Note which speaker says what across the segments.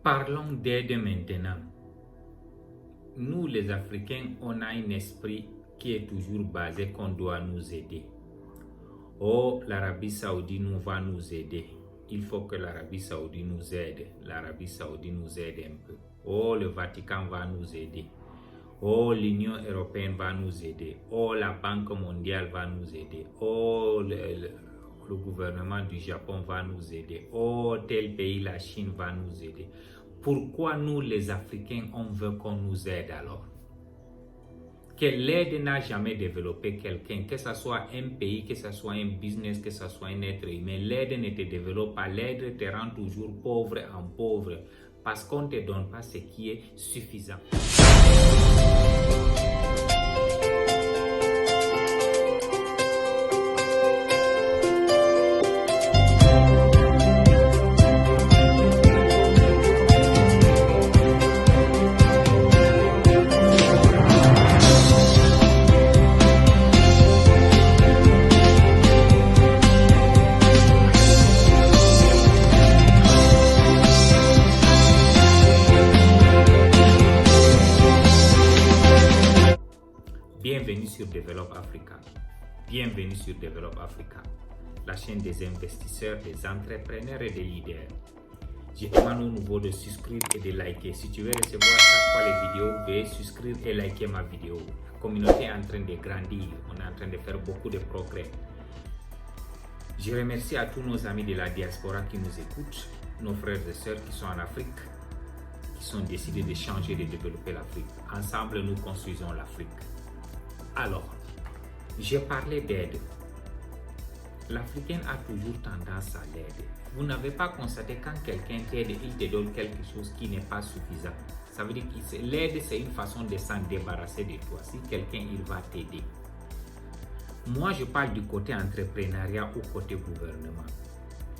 Speaker 1: Parlons d'aide maintenant. Nous, les Africains, on a un esprit qui est toujours basé qu'on doit nous aider. Oh, l'Arabie Saoudite nous va nous aider. Il faut que l'Arabie Saoudite nous aide. L'Arabie Saoudite nous aide un peu. Oh, le Vatican va nous aider. Oh, l'Union européenne va nous aider. Oh, la Banque mondiale va nous aider. Oh, le gouvernement du Japon va nous aider. Oh, tel pays, la Chine va nous aider. Pourquoi nous, les Africains, on veut qu'on nous aide alors? Que l'aide n'a jamais développé quelqu'un, que ce soit un pays, que ce soit un business, que ce soit un être humain. L'aide ne te développe pas, l'aide te rend toujours pauvre en pauvre parce qu'on ne te donne pas ce qui est suffisant. Bienvenue sur Develop Africa. Bienvenue sur Develop Africa, la chaîne des investisseurs, des entrepreneurs et des leaders. Je demande au nouveau de souscrire et de liker. Si tu veux recevoir chaque fois les vidéos, veuillez souscrire et liker ma vidéo. La communauté est en train de grandir. On est en train de faire beaucoup de progrès. Je remercie à tous nos amis de la diaspora qui nous écoutent, nos frères et sœurs qui sont en Afrique, qui sont décidés de changer, de développer l'Afrique. Ensemble, nous construisons l'Afrique. Alors, j'ai parlé d'aide. L'Africain a toujours tendance à l'aide. Vous n'avez pas constaté quand quelqu'un t'aide, il te donne quelque chose qui n'est pas suffisant. Ça veut dire que l'aide, c'est une façon de s'en débarrasser de toi. Si quelqu'un, il va t'aider. Moi, je parle du côté entrepreneuriat ou côté gouvernement.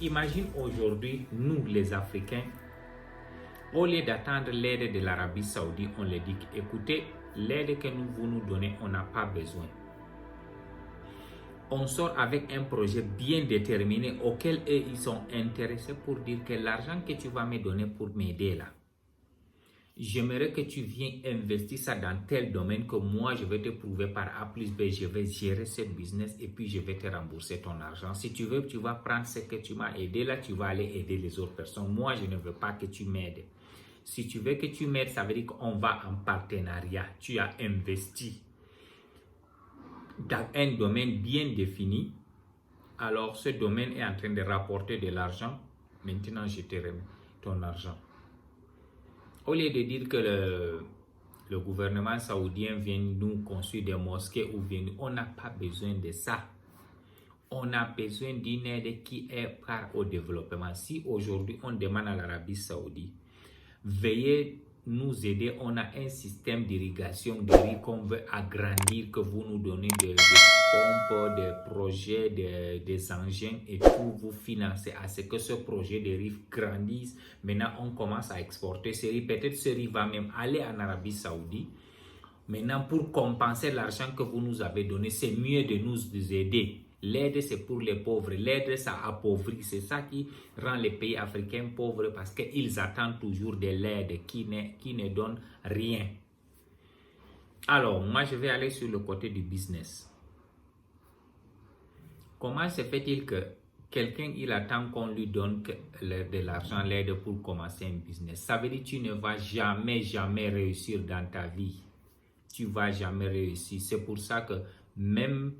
Speaker 1: Imagine aujourd'hui, nous, les Africains, au lieu d'attendre l'aide de l'Arabie Saoudite, on leur dit, écoutez, l'aide que vous nous donnez, on n'a pas besoin. On sort avec un projet bien déterminé auquel eux, ils sont intéressés pour dire que l'argent que tu vas me donner pour m'aider là, j'aimerais que tu viennes investir ça dans tel domaine que moi, je vais te prouver par A plus B, je vais gérer ce business et puis je vais te rembourser ton argent. Si tu veux, tu vas prendre ce que tu m'as aidé là, tu vas aller aider les autres personnes. Moi, je ne veux pas que tu m'aides. Si tu veux que tu m'aides, ça veut dire qu'on va en partenariat. Tu as investi dans un domaine bien défini. Alors, ce domaine est en train de rapporter de l'argent. Maintenant, je te remets ton argent. Au lieu de dire que le gouvernement saoudien vient nous construire des mosquées ou vient, on n'a pas besoin de ça. On a besoin d'une aide qui est part au développement. Si aujourd'hui, on demande à l'Arabie Saoudite, veuillez nous aider, on a un système d'irrigation de riz qu'on veut agrandir, que vous nous donnez des pompes, des projets, des engins et tout, vous financez à ce que ce projet de riz grandisse. Maintenant, on commence à exporter ce riz. Peut-être ce riz va même aller en Arabie Saoudite. Maintenant, pour compenser l'argent que vous nous avez donné, c'est mieux de nous aider. L'aide, c'est pour les pauvres. L'aide, ça appauvrit. C'est ça qui rend les pays africains pauvres parce qu'ils attendent toujours de l'aide qui ne donne rien. Alors, moi, je vais aller sur le côté du business. Comment se fait-il que quelqu'un, il attend qu'on lui donne de l'argent, l'aide pour commencer un business? Ça veut dire que tu ne vas jamais réussir dans ta vie. Tu ne vas jamais réussir. C'est pour ça que même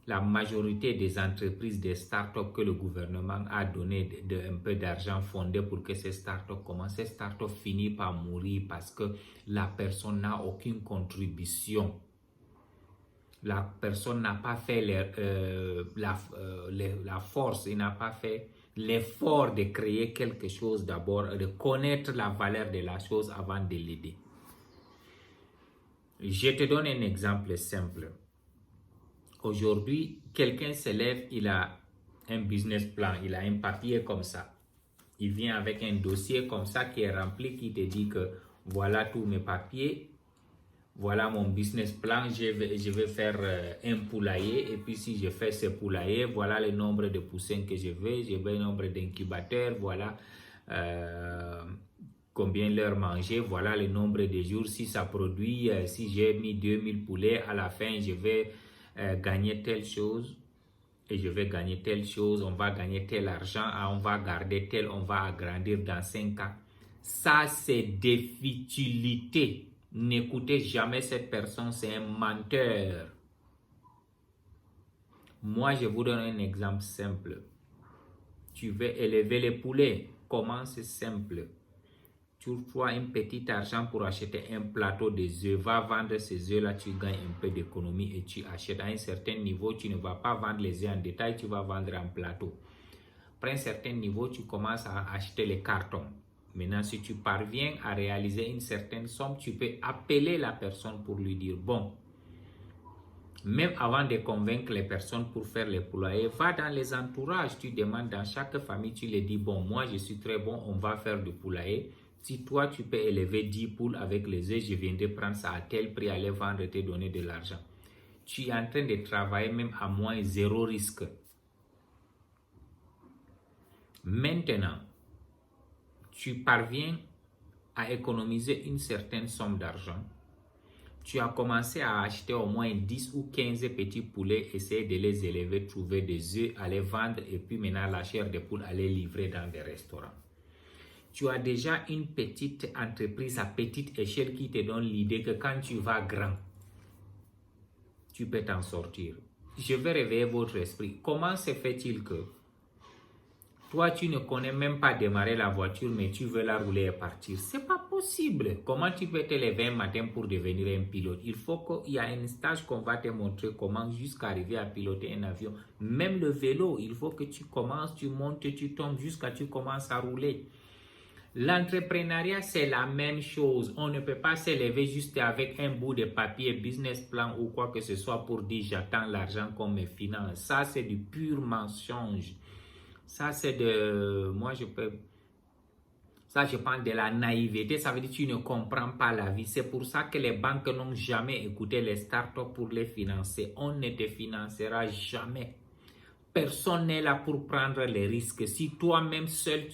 Speaker 1: la majorité des entreprises, des startups que le gouvernement a donné un peu d'argent fondé pour que ces startups commencent, ces startups finissent par mourir parce que la personne n'a aucune contribution. La personne n'a pas fait la force, il n'a pas fait l'effort de créer quelque chose d'abord, de connaître la valeur de la chose avant de l'aider. Je te donne un exemple simple. Aujourd'hui, quelqu'un se lève, il a un business plan, il a un papier comme ça. Il vient avec un dossier comme ça qui est rempli, qui te dit que voilà tous mes papiers, voilà mon business plan, je vais faire un poulailler. Et puis si je fais ce poulailler, voilà le nombre de poussins que je veux le nombre d'incubateurs, voilà combien leur manger, voilà le nombre de jours, si ça produit, si j'ai mis 2000 poulets, à la fin je vais gagner telle chose et je vais gagner telle chose, on va gagner tel argent, on va garder tel, on va agrandir dans 5 ans. Ça c'est des futilités. N'écoutez jamais cette personne, c'est un menteur. Moi je vous donne un exemple simple. Tu veux élever les poulets, commence simple. Tu vois un petit argent pour acheter un plateau de œufs, va vendre ces œufs là, tu gagnes un peu d'économie et tu achètes à un certain niveau. Tu ne vas pas vendre les œufs en détail, tu vas vendre en plateau. Après un certain niveau, tu commences à acheter les cartons. Maintenant, si tu parviens à réaliser une certaine somme, tu peux appeler la personne pour lui dire, bon, même avant de convaincre les personnes pour faire les poulaillers, va dans les entourages, tu demandes dans chaque famille, tu les dis, bon, moi je suis très bon, on va faire du poulailler. Si toi tu peux élever 10 poules avec les œufs, je viendrai prendre ça à tel prix, aller vendre et te donner de l'argent. Tu es en train de travailler même à moins 0 risque. Maintenant, tu parviens à économiser une certaine somme d'argent. Tu as commencé à acheter au moins 10 ou 15 petits poulets, essayer de les élever, trouver des œufs, aller vendre et puis maintenant la chair des poules, aller livrer dans des restaurants. Tu as déjà une petite entreprise à petite échelle qui te donne l'idée que quand tu vas grand, tu peux t'en sortir. Je vais réveiller votre esprit. Comment se fait-il que toi, tu ne connais même pas démarrer la voiture, mais tu veux la rouler et partir? C'est pas possible. Comment tu peux te lever un matin pour devenir un pilote? Il faut qu'il y ait un stage qu'on va te montrer comment jusqu'à arriver à piloter un avion. Même le vélo, il faut que tu commences, tu montes, tu tombes jusqu'à tu commences à rouler. L'entrepreneuriat, c'est la même chose. On ne peut pas se lever juste avec un bout de papier, business plan ou quoi que ce soit pour dire j'attends l'argent qu'on me finance. Ça, c'est du pur mensonge. Ça, c'est de... Moi, je peux... Ça, je parle de la naïveté. Ça veut dire que tu ne comprends pas la vie. C'est pour ça que les banques n'ont jamais écouté les startups pour les financer. On ne te financera jamais. Personne n'est là pour prendre les risques. Si toi-même seul,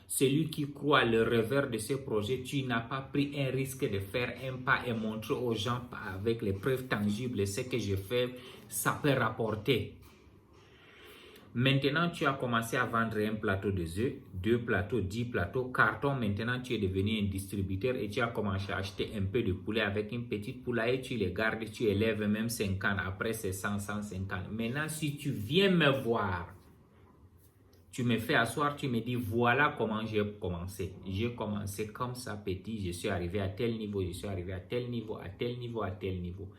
Speaker 1: celui qui croit le revers de ce projet, tu n'as pas pris un risque de faire un pas et montrer aux gens avec les preuves tangibles ce que je fais, ça peut rapporter. Maintenant, tu as commencé à vendre un plateau de œufs, 2 plateaux, 10 plateaux, carton. Maintenant, tu es devenu un distributeur et tu as commencé à acheter un peu de poulet avec une petite poulailler. Tu les gardes, tu élèves même 50. Après, c'est 100, 150. Maintenant, si tu viens me voir, tu me fais asseoir, tu me dis, voilà comment j'ai commencé. J'ai commencé comme ça, petit. Je suis arrivé à tel niveau, je suis arrivé à tel niveau, à tel niveau, à tel niveau.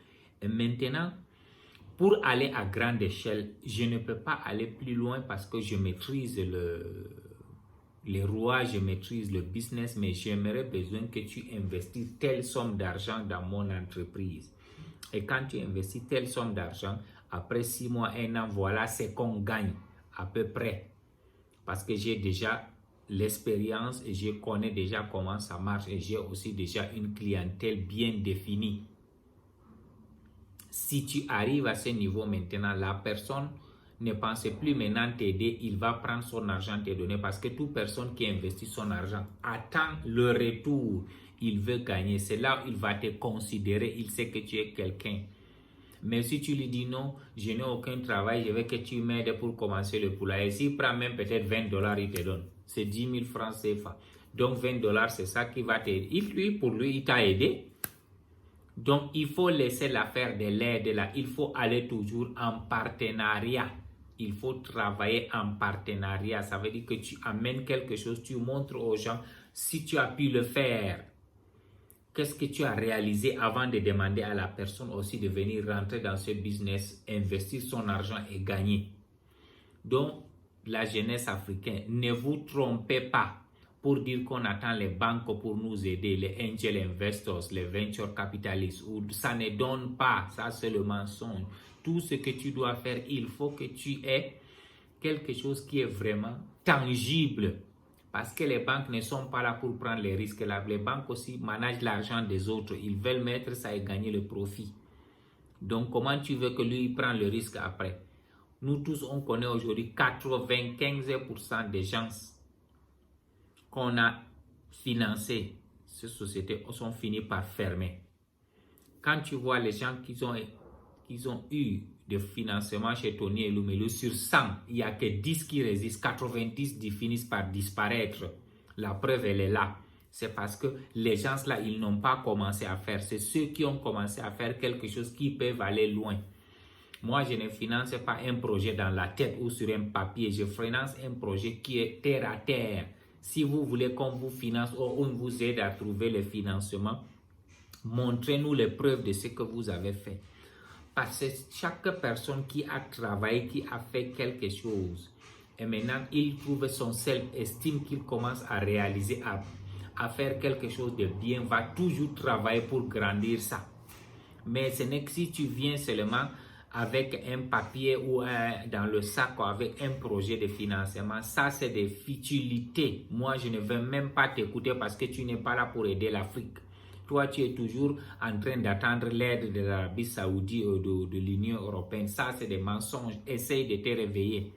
Speaker 1: Et maintenant, pour aller à grande échelle, je ne peux pas aller plus loin parce que je maîtrise les rouages, je maîtrise le business, mais j'aimerais besoin que tu investisses telle somme d'argent dans mon entreprise. Et quand tu investis telle somme d'argent, après 6 mois, 1 an, voilà ce qu'on gagne à peu près. Parce que j'ai déjà l'expérience et je connais déjà comment ça marche et j'ai aussi déjà une clientèle bien définie. Si tu arrives à ce niveau maintenant, la personne ne pense plus maintenant t'aider, il va prendre son argent te donner parce que toute personne qui investit son argent attend le retour. Il veut gagner. C'est là où il va te considérer. Il sait que tu es quelqu'un. Mais si tu lui dis non, je n'ai aucun travail, je veux que tu m'aides pour commencer le poulailler. S'il prend même peut-être 20 $, il te donne. C'est 10 000 francs CFA. Donc 20 $, c'est ça qui va t'aider. Pour lui, il t'a aidé. Donc, il faut laisser l'affaire de l'aide là. Il faut aller toujours en partenariat. Il faut travailler en partenariat. Ça veut dire que tu amènes quelque chose, tu montres aux gens si tu as pu le faire. Qu'est-ce que tu as réalisé avant de demander à la personne aussi de venir rentrer dans ce business, investir son argent et gagner. Donc, la jeunesse africaine, ne vous trompez pas pour dire qu'on attend les banques pour nous aider, les angel investors, les venture capitalistes. Ça ne donne pas, ça c'est le mensonge. Tout ce que tu dois faire, il faut que tu aies quelque chose qui est vraiment tangible. Parce que les banques ne sont pas là pour prendre les risques. Les banques aussi managent l'argent des autres. Ils veulent mettre ça et gagner le profit. Donc, comment tu veux que lui prenne le risque après? Nous tous, on connaît aujourd'hui 95% des gens qu'on a financer, ces sociétés sont finies par fermer. Quand tu vois les gens qui ont eu de financement chez Tony Elumelu, sur 100, il n'y a que 10 qui résistent, 90 finissent par disparaître. La preuve, elle est là. C'est parce que les gens là, ils n'ont pas commencé à faire. C'est ceux qui ont commencé à faire quelque chose qui peuvent aller loin. Moi, je ne finance pas un projet dans la tête ou sur un papier. Je finance un projet qui est terre à terre. Si vous voulez qu'on vous finance ou on vous aide à trouver le financement, montrez-nous les preuves de ce que vous avez fait. Parce que chaque personne qui a travaillé, qui a fait quelque chose, et maintenant il trouve son self-estime qu'il commence à réaliser, à faire quelque chose de bien, va toujours travailler pour grandir ça. Mais ce n'est que si tu viens seulement avec un papier ou dans le sac ou avec un projet de financement, ça c'est des futilités. Moi, je ne veux même pas t'écouter parce que tu n'es pas là pour aider l'Afrique. Toi, tu es toujours en train d'attendre l'aide de l'Arabie Saoudite ou de l'Union européenne. Ça, c'est des mensonges. Essaye de te réveiller.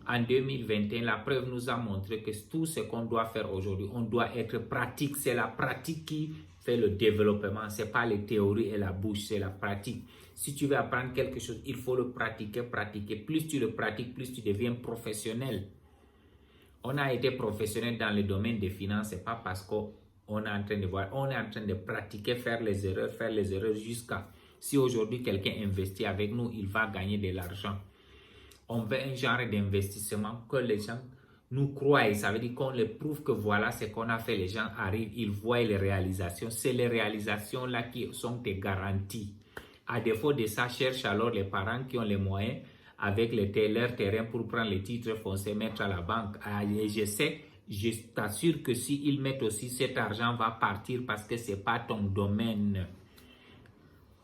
Speaker 1: En 2021, la preuve nous a montré que tout ce qu'on doit faire aujourd'hui, on doit être pratique. C'est la pratique qui fait le développement. Ce n'est pas les théories et la bouche, c'est la pratique. Si tu veux apprendre quelque chose, il faut le pratiquer. Plus tu le pratiques, plus tu deviens professionnel. On a été professionnel dans le domaine des finances, ce n'est pas parce qu'on est en train de voir, on est en train de pratiquer, faire les erreurs jusqu'à... Si aujourd'hui quelqu'un investit avec nous, il va gagner de l'argent. On veut un genre d'investissement que les gens nous croient. Ça veut dire qu'on les prouve que voilà ce qu'on a fait. Les gens arrivent, ils voient les réalisations. C'est les réalisations là qui sont des garanties. À défaut de ça, cherche alors les parents qui ont les moyens avec leur terrain pour prendre les titres fonciers, mettre à la banque. Et je t'assure que s'ils mettent aussi cet argent va partir parce que ce n'est pas ton domaine.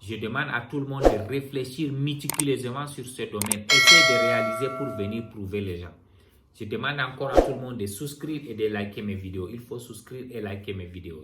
Speaker 1: Je demande à tout le monde de réfléchir méticuleusement sur ce domaine. Essaye de réaliser pour venir prouver les gens. Je demande encore à tout le monde de souscrire et de liker mes vidéos. Il faut souscrire et liker mes vidéos.